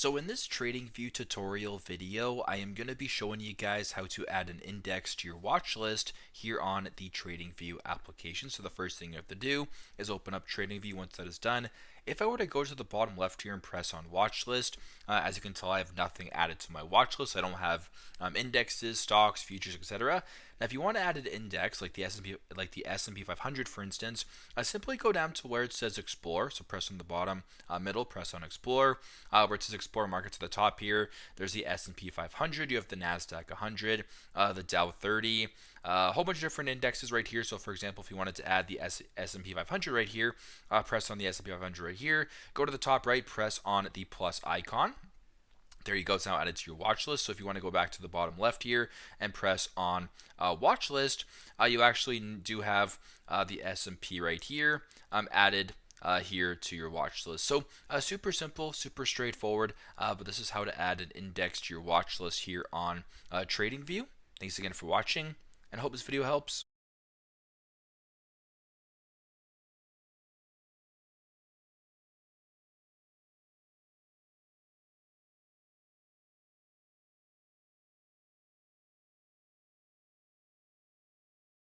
So in this TradingView tutorial video, I am going to be showing you guys how to add an index to your watch list here on the TradingView application. So the first thing you have to do is open up TradingView. Once that is done, if I were to go to the bottom left here and press on watch list, as you can tell, I have nothing added to my watch list. I don't have indexes, stocks, futures, etc. Now, if you want to add an index like the S&P 500, for instance, simply go down to where it says Explore. So press on the bottom middle, press on Explore. Where it says Explore Markets at the top here, there's the S&P 500. You have the Nasdaq 100, the Dow 30, a whole bunch of different indexes right here. So, for example, if you wanted to add the S&P 500 right here, press on the S&P 500 right here. Go to the top right, press on the plus icon. There you go. It's now added to your watch list. So if you want to go back to the bottom left here and press on watch list, you actually do have the S&P right here added here to your watch list. So super simple, super straightforward, but this is how to add an index to your watch list here on TradingView. Thanks again for watching, and I hope this video helps.